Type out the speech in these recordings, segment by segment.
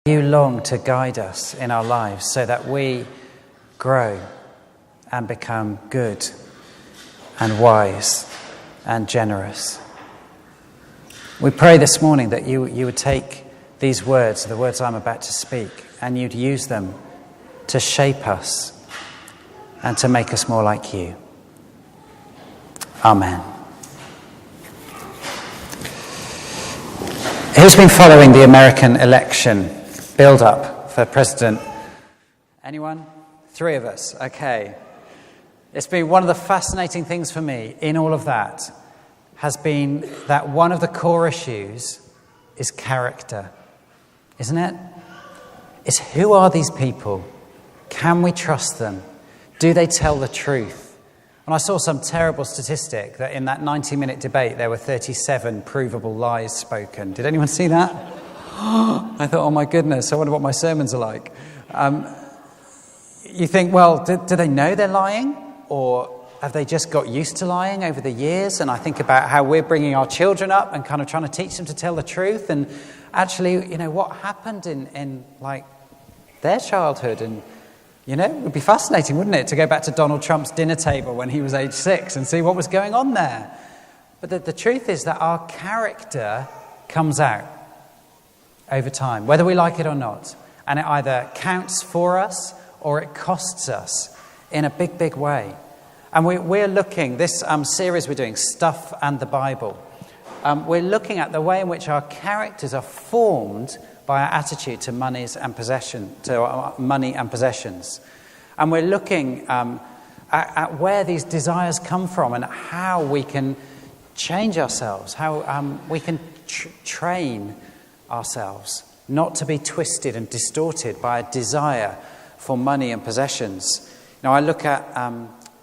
You long to guide us in our lives so that we grow and become good and wise and generous. We pray this morning that you would take these words, the words I'm about to speak, and you'd use them to shape us and to make us more like you. Amen. Who's been following the American election build-up for president? Anyone? 3 of us. Okay. It's been one of the fascinating things for me in all of that has been that one of the core issues is character, isn't it? It's who are these people? Can we trust them? Do they tell the truth? And I saw some terrible statistic that in that 90-minute debate there were 37 provable lies spoken. Did anyone see that? I thought, oh my goodness, I wonder what my sermons are like. You think, well, do they know they're lying? Or have they just got used to lying over the years? And I think about how we're bringing our children up and kind of trying to teach them to tell the truth. And actually, what happened in like their childhood. And, it would be fascinating, wouldn't it, to go back to Donald Trump's dinner table when he was age 6 and see what was going on there. But the truth is that our character comes out over time, whether we like it or not. And it either counts for us or it costs us in a big, big way. And we're looking, this series we're doing, Stuff and the Bible, we're looking at the way in which our characters are formed by our attitude to money and possessions. And we're looking at where these desires come from and how we can change ourselves, how we can train ourselves not to be twisted and distorted by a desire for money and possessions. Now, I look at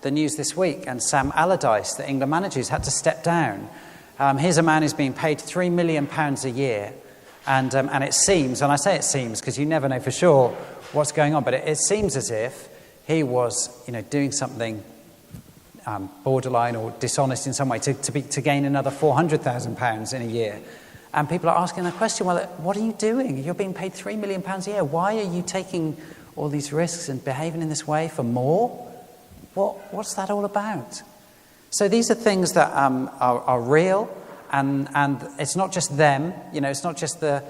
the news this week, and Sam Allardyce, the England manager, has had to step down. Here's a man who's being paid £3 million a year, and it seems, and I say it seems because you never know for sure what's going on, but it seems as if he was, doing something borderline or dishonest in some way to gain another £400,000 in a year. And people are asking the question, well, what are you doing? You're being paid £3 million a year. Why are you taking all these risks and behaving in this way for more? What's that all about? So these are things that are real, and it's not just them. It's not just the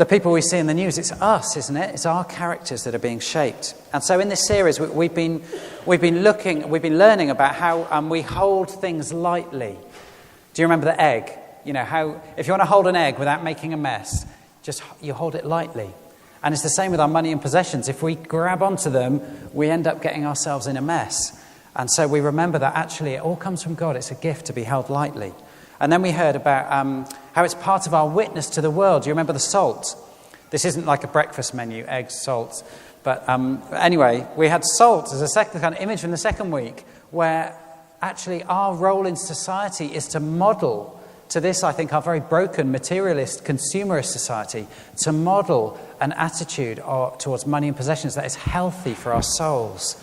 people we see in the news. It's us, isn't it? It's our characters that are being shaped. And so in this series, we've been learning about how we hold things lightly. Do you remember the egg? How if you want to hold an egg without making a mess, just you hold it lightly. And it's the same with our money and possessions. If we grab onto them, we end up getting ourselves in a mess. And so we remember that actually it all comes from God. It's a gift to be held lightly. And then we heard about how it's part of our witness to the world. Do you remember the salt? This isn't like a breakfast menu, eggs, salt. But anyway, we had salt as a second kind of image from the second week, where actually our role in society is to model to this, I think, our very broken, materialist, consumerist society, to model an attitude towards money and possessions that is healthy for our souls.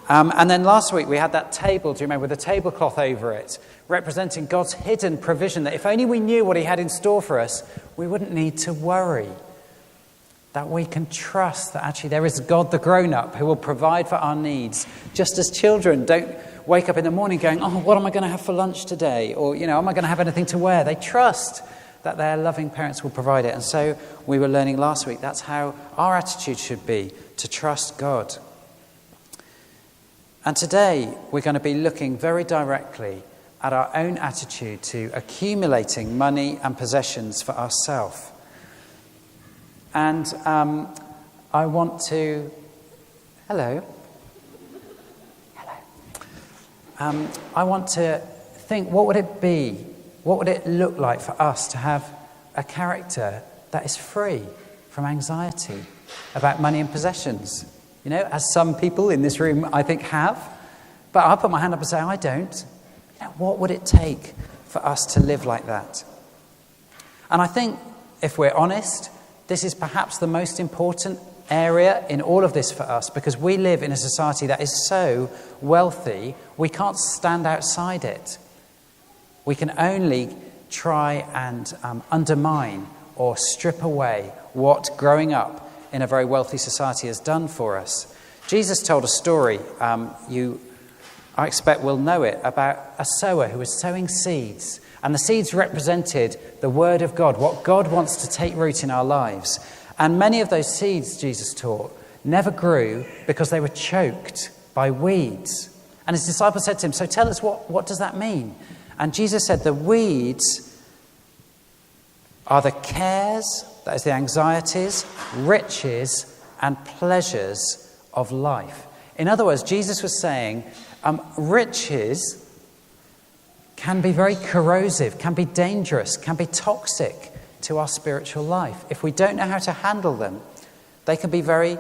And then last week we had that table, do you remember, with a tablecloth over it, representing God's hidden provision, that if only we knew what he had in store for us, we wouldn't need to worry. That we can trust that actually there is God the grown-up who will provide for our needs, just as children don't wake up in the morning going, oh, what am I going to have for lunch today? Or, am I going to have anything to wear? They trust that their loving parents will provide it. And so we were learning last week, that's how our attitude should be, to trust God. And today we're going to be looking very directly at our own attitude to accumulating money and possessions for ourselves. And I want to... Hello. I want to think, what would it be? What would it look like for us to have a character that is free from anxiety about money and possessions? As some people in this room, I think, have. But I'll put my hand up and say, I don't. What would it take for us to live like that? And I think, if we're honest, this is perhaps the most important area in all of this for us, because we live in a society that is so wealthy, we can't stand outside it. We can only try and undermine or strip away what growing up in a very wealthy society has done for us. Jesus told a story, I expect will know it, about a sower who was sowing seeds. And the seeds represented the word of God, what God wants to take root in our lives. And many of those seeds, Jesus taught, never grew because they were choked by weeds. And his disciples said to him, so tell us, what does that mean? And Jesus said, the weeds are the cares, that is the anxieties, riches, and pleasures of life. In other words, Jesus was saying, riches can be very corrosive, can be dangerous, can be toxic to our spiritual life. If we don't know how to handle them, they can be very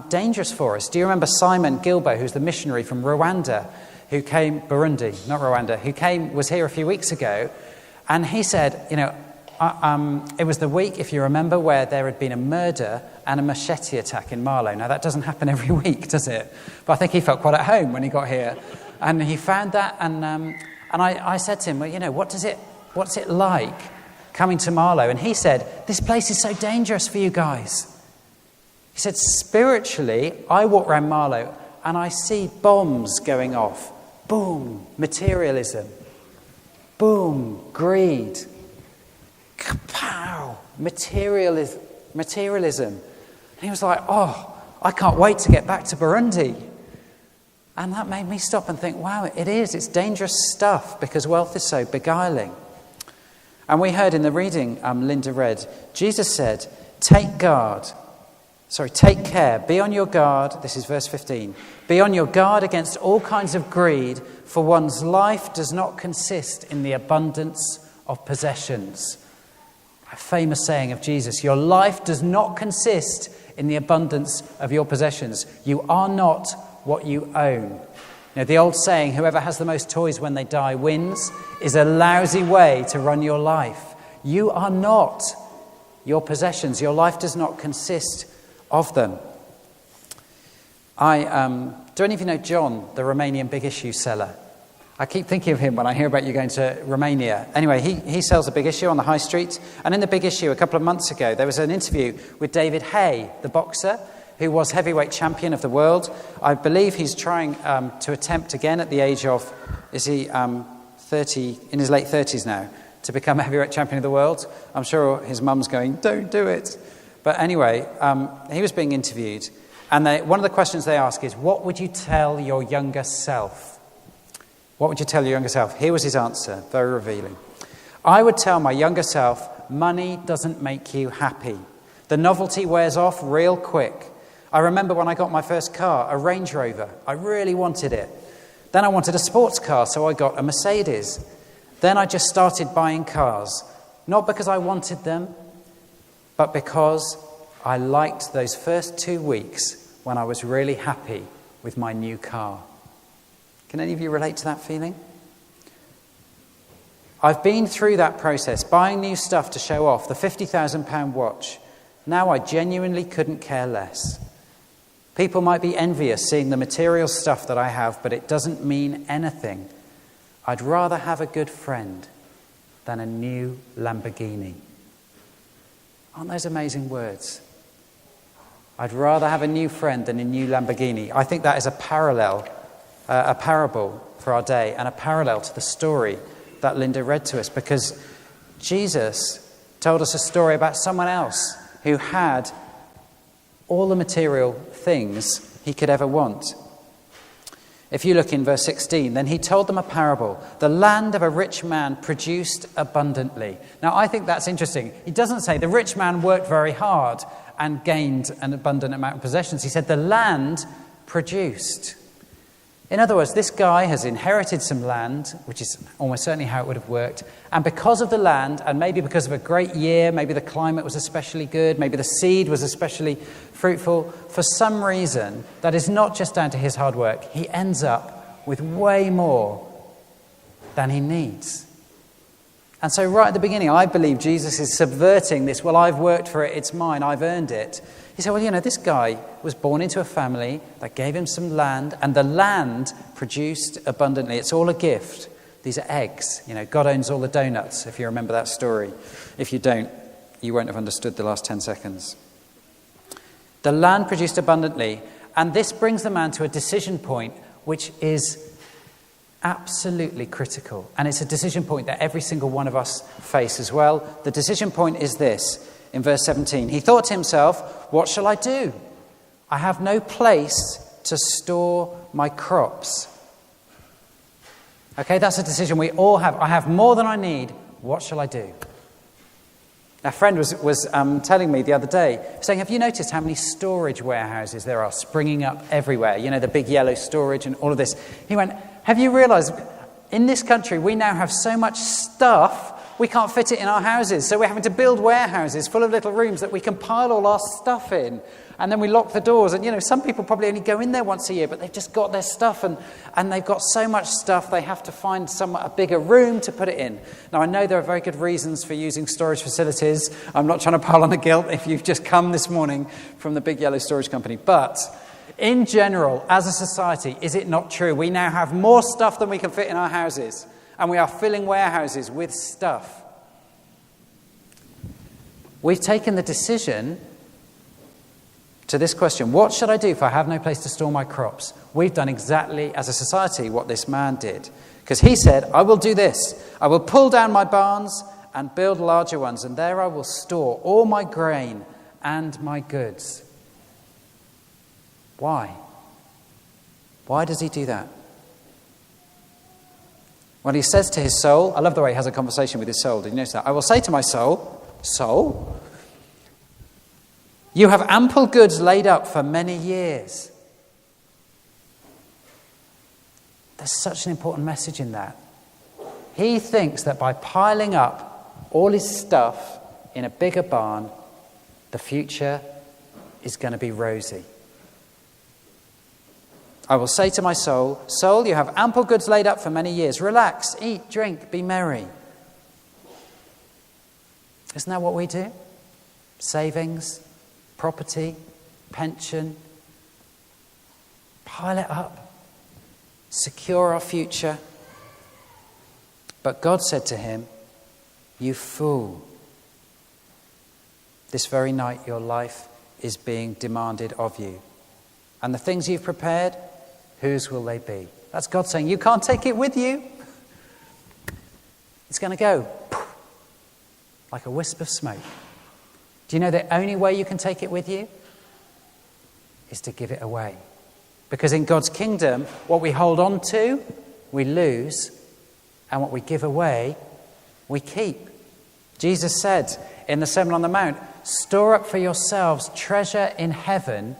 dangerous for us. Do you remember Simon Gilbo, who's the missionary from Rwanda, who came, Burundi, not Rwanda, was here a few weeks ago, and he said, it was the week, if you remember, where there had been a murder and a machete attack in Marlow. Now, that doesn't happen every week, does it? But I think he felt quite at home when he got here. And he found that, and I said to him, well, what's it like coming to Marlow? And he said, this place is so dangerous for you guys. He said, spiritually, I walk around Marlow and I see bombs going off. Boom, materialism. Boom, greed. Kapow, materialism. And he was like, I can't wait to get back to Burundi. And that made me stop and think, wow, it's dangerous stuff because wealth is so beguiling. And we heard in the reading Linda read, Jesus said, take care, be on your guard, this is verse 15, be on your guard against all kinds of greed, for one's life does not consist in the abundance of possessions. A famous saying of Jesus, your life does not consist in the abundance of your possessions. You are not what you own. The old saying, whoever has the most toys when they die wins, is a lousy way to run your life. You are not your possessions. Your life does not consist of them. Do any of you know John, the Romanian big issue seller? I keep thinking of him when I hear about you going to Romania. Anyway, he sells a big issue on the high street. And in the big issue, a couple of months ago, there was an interview with David Hay, the boxer, who was heavyweight champion of the world. I believe he's trying to attempt again at the age of, 30, in his late 30s now, to become a heavyweight champion of the world. I'm sure his mum's going, don't do it. But anyway, he was being interviewed. And one of the questions they ask is, what would you tell your younger self? What would you tell your younger self? Here was his answer, very revealing. I would tell my younger self, money doesn't make you happy. The novelty wears off real quick. I remember when I got my first car, a Range Rover. I really wanted it. Then I wanted a sports car, so I got a Mercedes. Then I just started buying cars, not because I wanted them, but because I liked those first 2 weeks when I was really happy with my new car. Can any of you relate to that feeling? I've been through that process, buying new stuff to show off, the £50,000 watch. Now I genuinely couldn't care less. People might be envious seeing the material stuff that I have, but it doesn't mean anything. I'd rather have a good friend than a new Lamborghini. Aren't those amazing words? I'd rather have a new friend than a new Lamborghini. I think that is a parallel, a parable for our day, and a parallel to the story that Linda read to us, because Jesus told us a story about someone else who had all the material things he could ever want. If you look in verse 16, then he told them a parable. The land of a rich man produced abundantly. Now, I think that's interesting. He doesn't say the rich man worked very hard and gained an abundant amount of possessions. He said the land produced. In other words, this guy has inherited some land, which is almost certainly how it would have worked. And because of the land, and maybe because of a great year, maybe the climate was especially good, maybe the seed was especially fruitful, for some reason that is not just down to his hard work, he ends up with way more than he needs. And so right at the beginning, I believe Jesus is subverting this, well, I've worked for it, it's mine, I've earned it. He said, well, this guy was born into a family that gave him some land, and the land produced abundantly. It's all a gift. These are eggs. God owns all the donuts, if you remember that story. If you don't, you won't have understood the last 10 seconds. The land produced abundantly, and this brings the man to a decision point which is absolutely critical. And it's a decision point that every single one of us face as well. The decision point is this, in verse 17. He thought to himself, what shall I do? I have no place to store my crops. Okay, that's a decision we all have. I have more than I need. What shall I do? A friend was telling me the other day, saying, have you noticed how many storage warehouses there are springing up everywhere? You know, the big yellow storage and all of this. He went, have you realised in this country we now have so much stuff we can't fit it in our houses. So we're having to build warehouses full of little rooms that we can pile all our stuff in. And then we lock the doors. And, you know, some people probably only go in there once a year, but they've just got their stuff. And they've got so much stuff, they have to find a bigger room to put it in. Now, I know there are very good reasons for using storage facilities. I'm not trying to pile on the guilt if you've just come this morning from the big yellow storage company. But in general, as a society, is it not true? We now have more stuff than we can fit in our houses. And we are filling warehouses with stuff. We've taken the decision to this question, what should I do if I have no place to store my crops? We've done exactly, as a society, what this man did. Because he said, I will do this. I will pull down my barns and build larger ones, and there I will store all my grain and my goods. Why? Why does he do that? Well, he says to his soul, I love the way he has a conversation with his soul. Did you notice that? I will say to my soul, soul, you have ample goods laid up for many years. There's such an important message in that. He thinks that by piling up all his stuff in a bigger barn, the future is going to be rosy. I will say to my soul, soul, you have ample goods laid up for many years. Relax, eat, drink, be merry. Isn't that what we do? Savings, property, pension. Pile it up. Secure our future. But God said to him, you fool. This very night your life is being demanded of you. And the things you've prepared, whose will they be? That's God saying, you can't take it with you. It's going to go like a wisp of smoke. Do you know the only way you can take it with you is to give it away? Because in God's kingdom, what we hold on to, we lose, and what we give away, we keep. Jesus said in the Sermon on the Mount, store up for yourselves treasure in heaven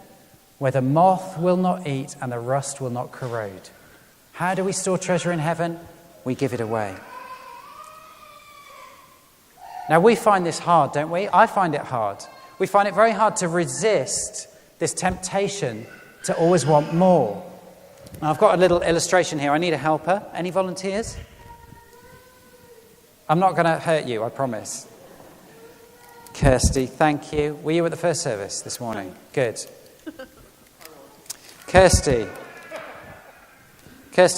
where the moth will not eat and the rust will not corrode. How do we store treasure in heaven? We give it away. Now, we find this hard, don't we? I find it hard. We find it very hard to resist this temptation to always want more. Now, I've got a little illustration here. I need a helper. Any volunteers? I'm not going to hurt you, I promise. Kirsty, thank you. Were you at the first service this morning? Good. Kirsty,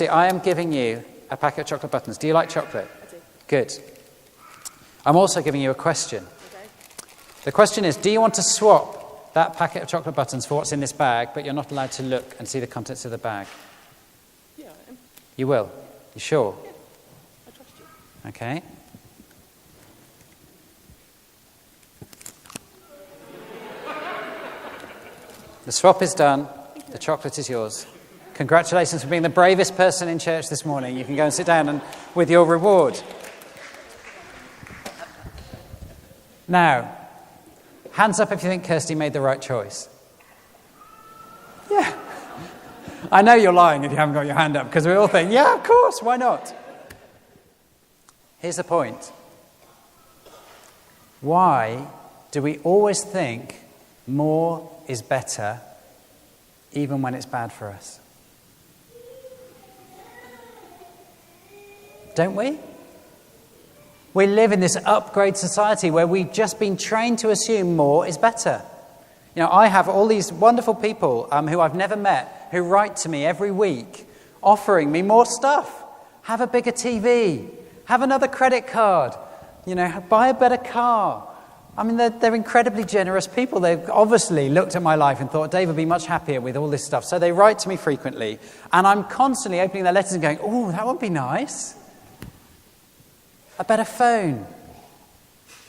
I am giving you a packet of chocolate buttons. Do you like chocolate? I do. Good. I'm also giving you a question. Okay. The question is, do you want to swap that packet of chocolate buttons for what's in this bag, but you're not allowed to look and see the contents of the bag? Yeah, I am. You will? You sure? Yeah, I trust you. Okay. The swap is done. The chocolate is yours. Congratulations for being the bravest person in church this morning. You can go and sit down and with your reward. Now, hands up if you think Kirsty made the right choice. Yeah. I know you're lying if you haven't got your hand up, because we all think, yeah, of course, why not? Here's the point. Why do we always think more is better, even when it's bad for us? Don't we? We live in this upgrade society where we've just been trained to assume more is better. You know, I have all these wonderful people who I've never met who write to me every week offering me more stuff. Have a bigger TV. Have another credit card. You know, buy a better car. I mean, they're incredibly generous people. They've obviously looked at my life and thought, Dave would be much happier with all this stuff. So they write to me frequently. And I'm constantly opening their letters and going, oh, that would be nice. A better phone.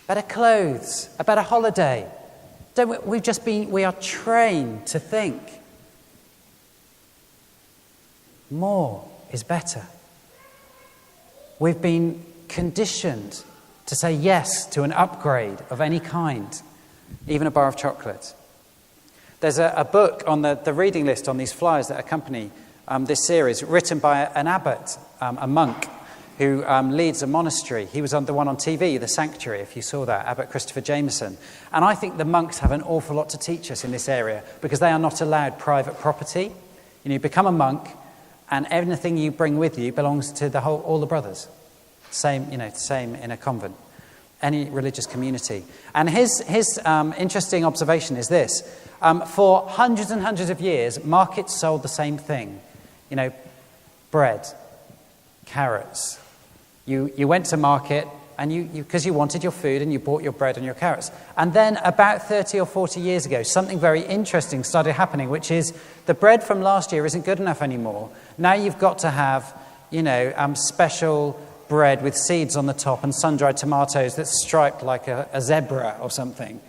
Better clothes. A better holiday. We are trained to think more is better. We've been conditioned to say yes to an upgrade of any kind, even a bar of chocolate. There's a book on the reading list on these flyers that accompany this series, written by an abbot, a monk, who leads a monastery. He was on the one on TV, The Sanctuary, if you saw that, Abbot Christopher Jameson. And I think the monks have an awful lot to teach us in this area, because they are not allowed private property. You become a monk, and anything you bring with you belongs to all the brothers. Same in a convent, any religious community. And his interesting observation is this. For hundreds and hundreds of years, markets sold the same thing. Bread, carrots. You went to market, and because you wanted your food, and you bought your bread and your carrots. And then about 30 or 40 years ago, something very interesting started happening, which is the bread from last year isn't good enough anymore. Now you've got to have, special bread with seeds on the top and sun-dried tomatoes that's striped like a zebra or something.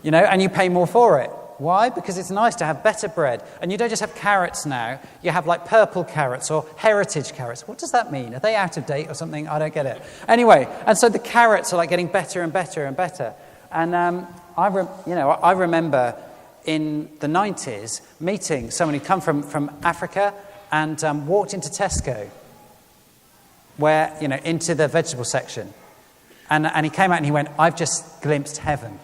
And you pay more for it. Why? Because it's nice to have better bread. And you don't just have carrots now. You have like purple carrots or heritage carrots. What does that mean? Are they out of date or something? I don't get it. Anyway, and so the carrots are like getting better and better and better. And I remember in the 90s meeting someone who'd come from Africa and walked into Tesco, into the vegetable section. And he came out and he went, I've just glimpsed heaven.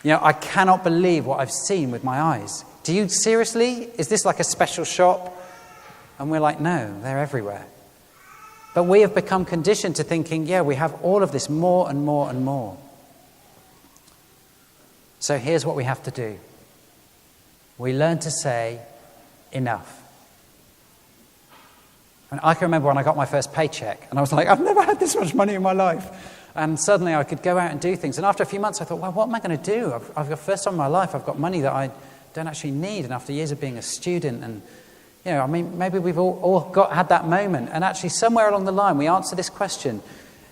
I cannot believe what I've seen with my eyes. Do you seriously? Is this like a special shop? And we're like, no, they're everywhere. But we have become conditioned to thinking, we have all of this more and more and more. So here's what we have to do. We learn to say, enough. And I can remember when I got my first paycheck, and I was like, I've never had this much money in my life. And suddenly I could go out and do things. And after a few months, I thought, well, what am I going to do? I've got first time in my life, I've got money that I don't actually need. And after years of being a student, and maybe we've all had that moment. And actually, somewhere along the line, we answer this question.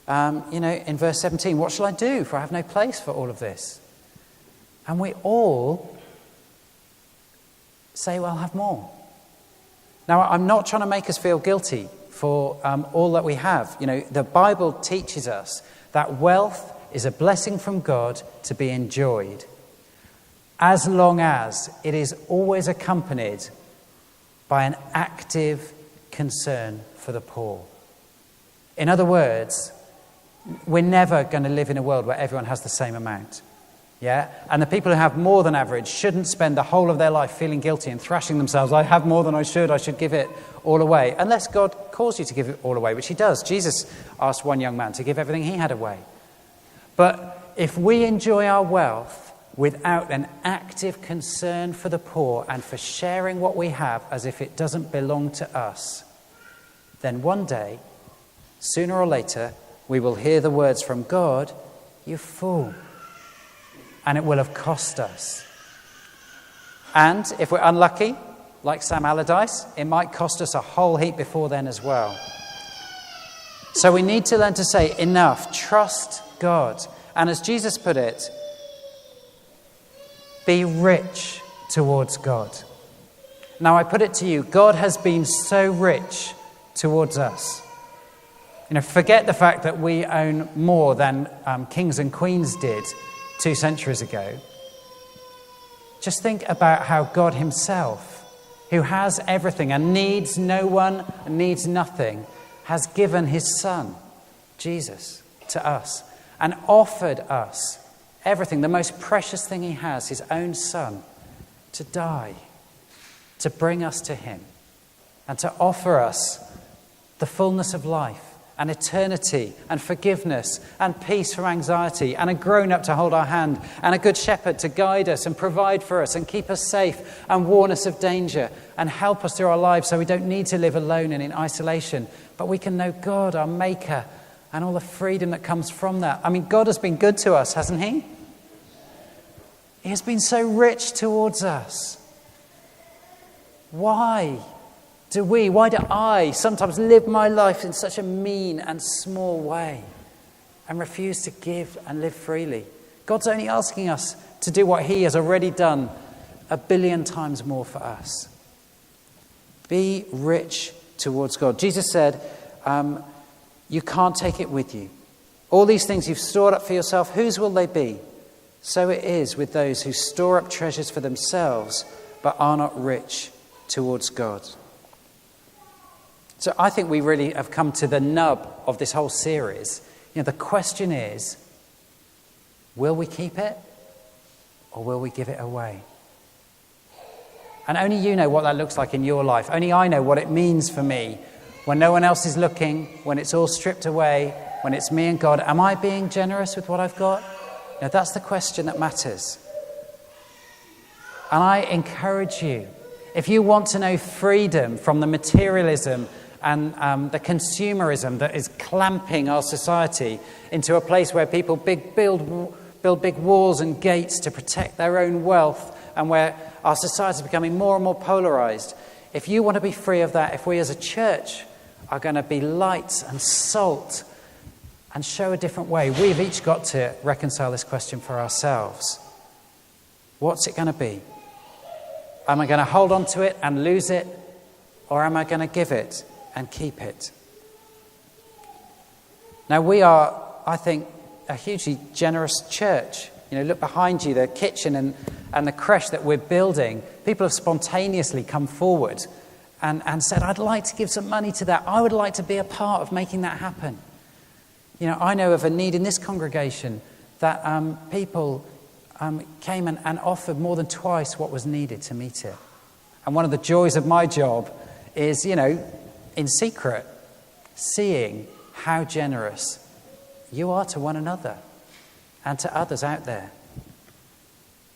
In verse 17, what shall I do? For I have no place for all of this. And we all say, well, I'll have more. Now, I'm not trying to make us feel guilty for all that we have. The Bible teaches us that wealth is a blessing from God to be enjoyed, as long as it is always accompanied by an active concern for the poor. In other words, we're never going to live in a world where everyone has the same amount. Yeah? And the people who have more than average shouldn't spend the whole of their life feeling guilty and thrashing themselves. I have more than I should give it all away. Unless God calls you to give it all away, which he does. Jesus asked one young man to give everything he had away. But if we enjoy our wealth without an active concern for the poor and for sharing what we have as if it doesn't belong to us, then one day, sooner or later, we will hear the words from God, "You fool." And it will have cost us. And if we're unlucky, like Sam Allardyce, it might cost us a whole heap before then as well. So we need to learn to say, enough, trust God. And as Jesus put it, be rich towards God. Now I put it to you, God has been so rich towards us. Forget the fact that we own more than kings and queens did 2 centuries ago. Just think about how God himself, who has everything and needs no one and needs nothing, has given his son, Jesus, to us and offered us everything, the most precious thing he has, his own son, to die, to bring us to him and to offer us the fullness of life and eternity and forgiveness and peace from anxiety and a grown-up to hold our hand and a good shepherd to guide us and provide for us and keep us safe and warn us of danger and help us through our lives so we don't need to live alone and in isolation, but we can know God, our maker, and all the freedom that comes from that. I mean, God has been good to us, hasn't he? He has been so rich towards us. Why do I sometimes live my life in such a mean and small way and refuse to give and live freely? God's only asking us to do what he has already done 1 billion times more for us. Be rich towards God. Jesus said, you can't take it with you. All these things you've stored up for yourself, whose will they be? So it is with those who store up treasures for themselves, but are not rich towards God. So I think we really have come to the nub of this whole series. The question is, will we keep it or will we give it away? And only you know what that looks like in your life. Only I know what it means for me when no one else is looking, when it's all stripped away, when it's me and God. Am I being generous with what I've got? That's the question that matters. And I encourage you, if you want to know freedom from the materialism and the consumerism that is clamping our society into a place where people build big walls and gates to protect their own wealth, and where our society is becoming more and more polarized, if you want to be free of that, if we as a church are going to be light and salt and show a different way, we've each got to reconcile this question for ourselves. What's it going to be? Am I going to hold on to it and lose it? Or am I going to give it and keep it? Now we are, I think, a hugely generous church. Look behind you, the kitchen and the creche that we're building. People have spontaneously come forward and said, I'd like to give some money to that. I would like to be a part of making that happen. I know of a need in this congregation that people came and offered more than twice what was needed to meet it. And one of the joys of my job is, in secret, seeing how generous you are to one another and to others out there.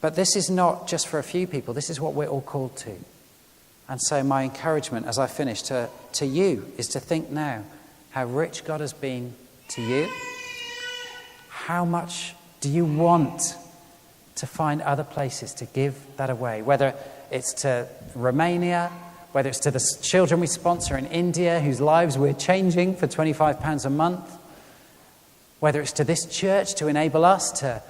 But this is not just for a few people. This is what we're all called to. And so my encouragement as I finish to you is to think now how rich God has been to you. How much do you want to find other places to give that away? Whether it's to Romania, whether it's to the children we sponsor in India whose lives we're changing for £25 a month, whether it's to this church to enable us to,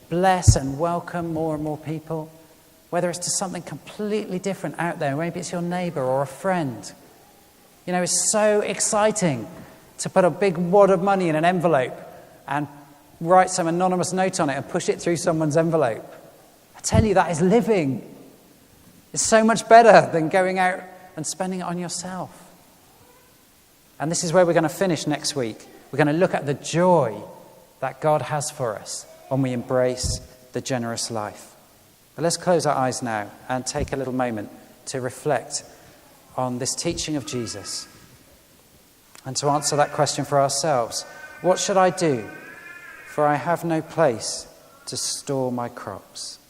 bless and welcome more and more people, whether it's to something completely different out there, maybe it's your neighbour or a friend. It's so exciting to put a big wad of money in an envelope and write some anonymous note on it and push it through someone's envelope. I tell you, that is living. It's so much better than going out and spending it on yourself. And this is where we're going to finish next week. We're going to look at the joy that God has for us when we embrace the generous life. But let's close our eyes now and take a little moment to reflect on this teaching of Jesus and to answer that question for ourselves. What should I do? For I have no place to store my crops.